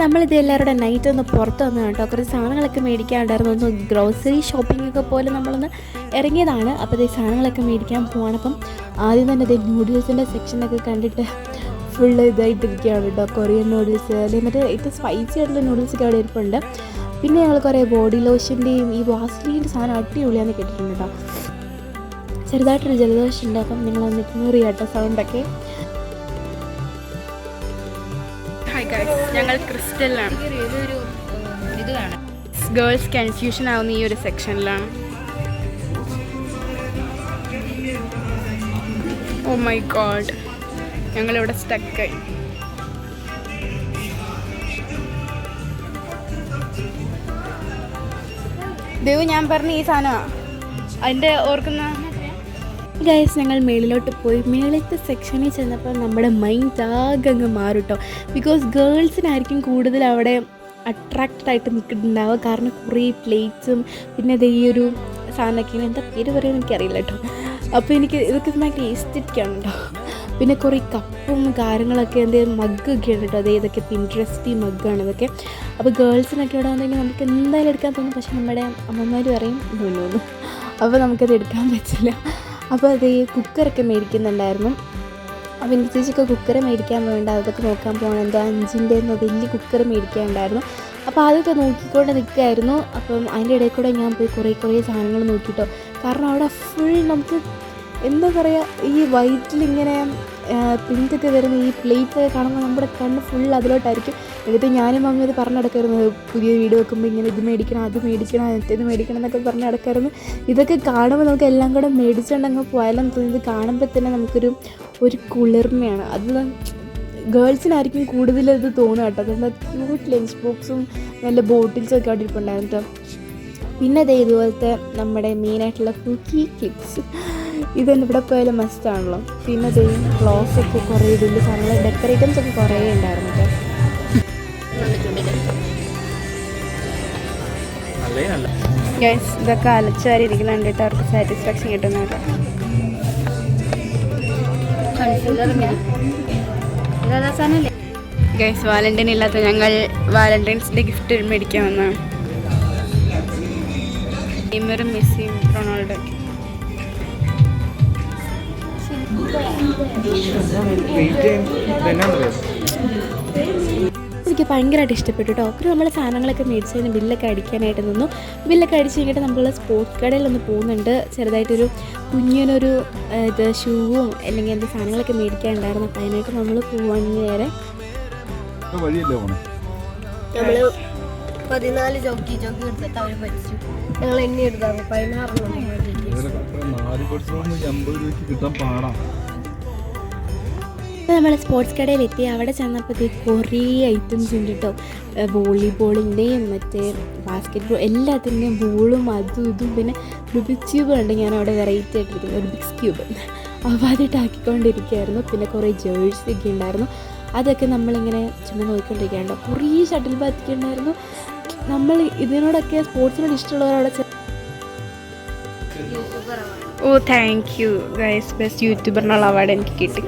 നമ്മളിത് എല്ലാവരുടെ നൈറ്റ് ഒന്ന് പുറത്ത് വന്നു കേട്ടോ. കുറച്ച് സാധനങ്ങളൊക്കെ മേടിക്കാനുണ്ടായിരുന്നു. ഒന്ന് ഗ്രോസറി ഷോപ്പിങ്ങൊക്കെ പോലെ നമ്മളൊന്ന് ഇറങ്ങിയതാണ്. അപ്പോൾ ഈ സാധനങ്ങളൊക്കെ മേടിക്കാൻ പോവാണ്. അപ്പം ആദ്യം തന്നെ ഇത് നൂഡിൽസിൻ്റെ സെക്ഷനൊക്കെ കണ്ടിട്ട് ഫുള്ള് ഇതായിട്ടിരിക്കുകയാണ് കേട്ടോ. കൊറിയൻ നൂഡിൽസ് അല്ലെങ്കിൽ മറ്റേ ഏറ്റവും സ്പൈസി ആയിട്ടുള്ള നൂഡിൽസൊക്കെ അവിടെ ഇരിപ്പുണ്ട്. പിന്നെ ഞങ്ങൾ കുറേ ബോഡി ലോഷൻ്റെയും ഈ വാസ്ലിൻ്റെ സാധനം അടിപൊളിയാന്ന് കേട്ടിട്ടുണ്ട് കേട്ടോ. ചെറുതായിട്ടൊരു ജലദോഷമുണ്ട്. അപ്പം നിങ്ങളൊന്ന് ഇഗ്നോർ ചെയ്യാം കേട്ടോ സൗണ്ടൊക്കെ. ഞങ്ങൾ ക്രിസ്റ്റലിലാണ്. ഗേൾസ് കൺഫ്യൂഷൻ ആവുന്ന ഈ ഒരു സെക്ഷനിലാണ്. ഓ മൈ ഗോഡ്, ഞങ്ങളിവിടെ സ്റ്റക്കായി. ദേവു ഞാൻ പറഞ്ഞ ഈ സാധനമാണ് അതിൻ്റെ ഓർക്കുന്ന. ഗൈസ് ഞങ്ങൾ മേളിലോട്ട് പോയി. മേളത്തെ സെക്ഷനിൽ ചെന്നപ്പോൾ നമ്മുടെ മൈൻഡ് ആകെ അങ്ങ് മാറും കേട്ടോ. ബിക്കോസ് ഗേൾസിനായിരിക്കും കൂടുതൽ അവിടെ അട്രാക്റ്റഡ് ആയിട്ട് നിൽക്കുന്നുണ്ടാവുക. കാരണം കുറേ പ്ലേറ്റ്സും പിന്നെ അത് ഈ ഒരു സാധനമൊക്കെയാണ്, എന്താ പേര് പറയുന്നത് എനിക്കറിയില്ല കേട്ടോ. അപ്പോൾ എനിക്ക് ഇതൊക്കെ ഭയങ്കര എസ്തെറ്റിക്കാണ് കേട്ടോ. പിന്നെ കുറേ കപ്പും കാര്യങ്ങളൊക്കെ മഗ്ഗൊക്കെ ഉണ്ട് കേട്ടോ. ഇതൊക്കെ പിൻട്രസ്റ്റി മഗ്ഗാണ് ഇതൊക്കെ. അപ്പോൾ ഗേൾസിനൊക്കെ ഇവിടെ വന്നെങ്കിൽ നമുക്ക് എന്തായാലും എടുക്കാൻ തോന്നും. പക്ഷെ നമ്മുടെ അമ്മമാർ പറയും തോന്നുന്നു, അപ്പോൾ നമുക്കത് എടുക്കാൻ പറ്റില്ല. അപ്പോൾ അത് കുക്കറൊക്കെ മേടിക്കുന്നുണ്ടായിരുന്നു. അപ്പോൾ എനിക്ക് ചേച്ചിക്ക് കുക്കർ മേടിക്കാൻ വേണ്ട അതൊക്കെ നോക്കാൻ പോകണം. എന്തോ 5-ൻ്റെ വലിയ കുക്കർ മേടിക്കാനുണ്ടായിരുന്നു. അപ്പോൾ അതൊക്കെ നോക്കിക്കൊണ്ട് നിൽക്കുമായിരുന്നു. അപ്പം അതിൻ്റെ ഇടയിൽ കൂടെ ഞാൻ പോയി കുറേ സാധനങ്ങൾ നോക്കിയിട്ടോ. കാരണം അവിടെ ഫുൾ നമുക്ക് എന്താ പറയുക, ഈ വൈറ്റിലിങ്ങനെ പ്രിൻ്റൊക്കെ വരുന്ന ഈ പ്ലേറ്റൊക്കെ കാണുമ്പോൾ നമ്മുടെ കണ്ണ് ഫുൾ അതിലോട്ടായിരിക്കും. എന്നിട്ട് ഞാനും മമ്മി അത് പറഞ്ഞു നടക്കായിരുന്നു. പുതിയ വീട് വെക്കുമ്പോൾ ഇങ്ങനെ ഇത് മേടിക്കണം, അത് മേടിക്കണം, ഇത് മേടിക്കണം എന്നൊക്കെ പറഞ്ഞ് നടക്കായിരുന്നു. ഇതൊക്കെ കാണുമ്പോൾ നമുക്ക് എല്ലാം കൂടെ മേടിച്ചുകൊണ്ടങ്ങ് പോയാലും തോന്നുന്നത് കാണുമ്പോൾ തന്നെ നമുക്കൊരു കുളിർമയാണ്. അത് ഗേൾസിനായിരിക്കും കൂടുതലത് തോന്നുക കേട്ടോ. അതുകൊണ്ട് ക്യൂട്ട് ലഞ്ച് ബോക്സും നല്ല ബോട്ടിൽസൊക്കെ അവിടെ ഇരിപ്പുണ്ടായിരുന്നു കേട്ടോ. പിന്നെ അതേ ഇതുപോലത്തെ നമ്മുടെ മെയിനായിട്ടുള്ള കുക്കി ക്ലിപ്സ്, ഇതൊന്നും ഇവിടെ പോയാലും മസ്റ്റാണല്ലോ. പിന്നെ അതേ ഗ്ലോസൊക്കെ കുറേ ഇതിൻ്റെ സാധനങ്ങൾ ഡെക്കറേറ്റംസ് ഒക്കെ കുറേ ഉണ്ടായിരുന്നു കേട്ടോ. ഗൈസ് ഇതൊക്കെ അലച്ചാരിയിരിക്കുന്നുണ്ട് കേട്ടോ. അവർക്ക് സാറ്റിസ്ഫാക്ഷൻ കിട്ടുന്ന കേട്ടോ. ഗൈസ് വാലന്റൈൻ ഇല്ലാത്ത ഞങ്ങൾ വാലന്റൈൻസ് ഡേ ഗിഫ്റ്റ് മേടിക്കാൻ വന്നതാണ്. നെയ്മറും മെസ്സിയും റൊണാൾഡോ. എനിക്ക് ഭയങ്കരമായിട്ട് ഇഷ്ടപ്പെട്ടു കേട്ടോ. ഒക്കെ നമ്മൾ സാധനങ്ങളൊക്കെ മേടിച്ചതിന് ബില്ലൊക്കെ അടിക്കാനായിട്ട് നിന്നു. ബില്ലൊക്കെ അടിച്ച് കഴിഞ്ഞിട്ട് നമ്മൾ സ്പോർട്സ് കടയിലൊന്ന് പോകുന്നുണ്ട്. ചെറുതായിട്ടൊരു കുഞ്ഞിനൊരു ഇത് ഷൂവും അല്ലെങ്കിൽ എന്ത് സാധനങ്ങളൊക്കെ മേടിക്കാനുണ്ടായിരുന്നു. അപ്പം അതിനായിട്ട് നമ്മൾ പോവാൻ നേരെ നമ്മൾ 14 ജോക്കി എടുത്തിട്ട് അവർ പഠിച്ചു. ഞങ്ങൾ എണ്ണി എടുത്താൽ 16 നമ്മൾ സ്പോർട്സ് കടയിലെത്തി. അവിടെ ചെന്നപ്പോഴത്തേക്ക് കുറേ ഐറ്റംസ് ഉണ്ട് കേട്ടോ. വോളിബോളിൻ്റെയും മറ്റേ ബാസ്കറ്റ് ബോൾ എല്ലാത്തിൻ്റെയും ബോളും അതും ഇതും. പിന്നെ റുബിക്സ് ക്യൂബ് ഉണ്ട് ഞാൻ അവിടെ വെറൈറ്റി ആയിട്ടിരിക്കുന്നത്, റുബിക്സ് ക്യൂബ്. അപ്പോൾ അതിട്ടാക്കിക്കൊണ്ടിരിക്കുകയായിരുന്നു. പിന്നെ കുറേ ജേഴ്സി ഒക്കെ ഉണ്ടായിരുന്നു. അതൊക്കെ നമ്മളിങ്ങനെ ചുമ്മാ നോക്കിക്കൊണ്ടിരിക്കുകയുണ്ടോ. കുറേ ഷട്ടിൽ ബാറ്റൊക്കെ ഉണ്ടായിരുന്നു. നമ്മൾ ഇതിനോടൊക്കെ സ്പോർട്സിനോട് ഇഷ്ടമുള്ളവരവിടെ. Oh thank you guys, best യൂട്യൂബറിനുള്ള അവാർഡ് എനിക്ക് കിട്ടി.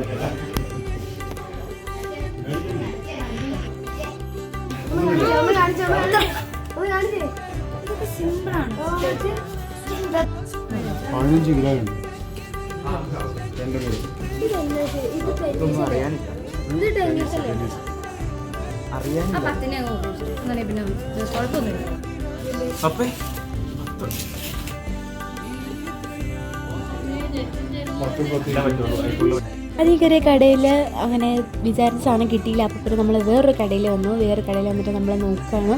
അതിൽ കയറിയ കടയിൽ അങ്ങനെ വിചാരിച്ച സാധനം കിട്ടിയില്ല. അപ്പോൾ പിന്നെ നമ്മൾ വേറൊരു കടയിൽ വന്നു. വേറെ കടയിൽ വന്നിട്ട് നമ്മൾ നോക്കുകയാണ്.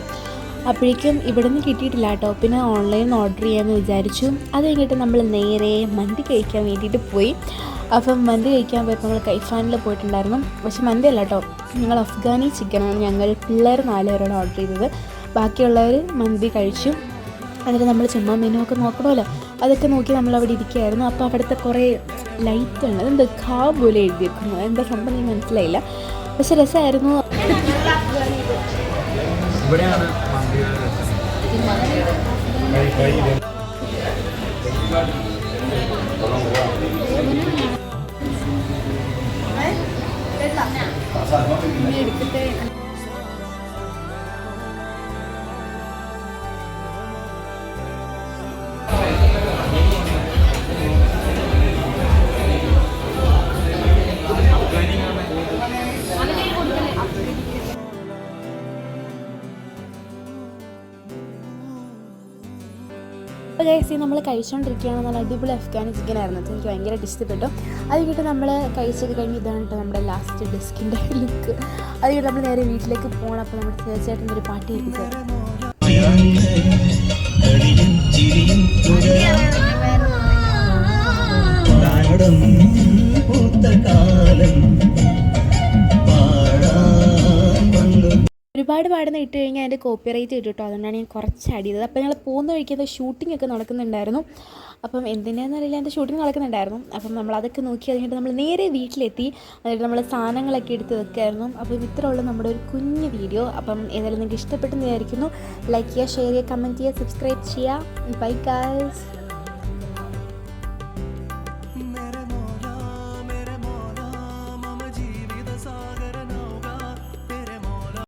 അപ്പോഴേക്കും ഇവിടെ നിന്ന് കിട്ടിയിട്ടില്ല കേട്ടോ. പിന്നെ ഓൺലൈനിൽ ഓർഡർ ചെയ്യാമെന്ന് വിചാരിച്ചു. അത് കഴിഞ്ഞിട്ട് നമ്മൾ നേരെ മന്തി കഴിക്കാൻ വേണ്ടിയിട്ട് പോയി. അപ്പം മന്തി കഴിക്കാൻ പോയപ്പോൾ നമ്മൾ കൈഫാനിൽ പോയിട്ടുണ്ടായിരുന്നു. പക്ഷെ മന്തി അല്ല കേട്ടോ, ഞങ്ങൾ അഫ്ഗാനി ചിക്കനാണ് ഞങ്ങൾ പിള്ളേർ 4 പേരോട് ഓർഡർ ചെയ്തത്. ബാക്കിയുള്ളവർ മന്തി കഴിച്ചു. എന്നിട്ട് നമ്മൾ ചുമ്മാ മെനു ഒക്കെ നോക്കണമല്ലോ, അതൊക്കെ നോക്കി നമ്മളവിടെ ഇരിക്കുകയായിരുന്നു. അപ്പോൾ അവിടുത്തെ കുറേ ലൈറ്റ് ഉണ്ട്, അതെന്താ ഖാ പോലെ എഴുതിയിരിക്കുന്നു, എന്താ സംഭവം എനിക്ക് മനസ്സിലായില്ല. പക്ഷെ രസമായിരുന്നു. അപ്പോൾ ഗൈസ് നമ്മൾ കഴിച്ചുകൊണ്ടിരിക്കുകയാണ്. നല്ല അടിപൊളി അഫ്ഗാനി ചിക്കൻ ആയിരുന്നു. എനിക്ക് ഭയങ്കരമായിട്ട് ഇഷ്ടപ്പെട്ടു. അത് കഴിഞ്ഞിട്ട് നമ്മൾ കഴിച്ചത് കഴിഞ്ഞ് ഇതാണ് കേട്ടോ നമ്മുടെ ലാസ്റ്റ് ഡെസ്കിൻ്റെ ലുക്ക്. അത് കഴിഞ്ഞിട്ട് നമ്മൾ നേരെ വീട്ടിലേക്ക് പോകണം. അപ്പോൾ നമ്മൾ തീർച്ചയായിട്ടും ഒരു പാട്ട് കേൾപ്പിച്ചത്. ഒരുപാട് പാടുന്ന ഇട്ട് കഴിഞ്ഞാൽ അതിൻ്റെ കോപ്പിറൈറ്റ് കിട്ടും. അതുകൊണ്ടാണ് ഞാൻ കുറച്ച് ആഡ് ചെയ്തത്. അപ്പോൾ ഞങ്ങൾ പോകുന്ന വഴിക്ക് ഷൂട്ടിംഗ് ഒക്കെ നടക്കുന്നുണ്ടായിരുന്നു. അപ്പം എന്തിനാണെന്നറിയില്ല, എൻ്റെ ഷൂട്ടിംഗ് നടക്കുന്നുണ്ടായിരുന്നു. അപ്പം നമ്മൾ അതൊക്കെ നോക്കി കഴിഞ്ഞിട്ട് നമ്മൾ നേരെ വീട്ടിലെത്തി. എന്നിട്ട് നമ്മൾ സാധനങ്ങളൊക്കെ എടുത്ത് വെക്കായിരുന്നു. അപ്പം ഇത്രയുള്ള നമ്മുടെ ഒരു കുഞ്ഞു വീഡിയോ. അപ്പം ഏതായാലും നിങ്ങൾക്ക് ഇഷ്ടപ്പെട്ടെന്ന് വിചാരിക്കുന്നു. ലൈക്ക് ചെയ്യുക, ഷെയർ ചെയ്യുക, കമൻറ്റ് ചെയ്യുക, സബ്സ്ക്രൈബ് ചെയ്യുക. Bye guys.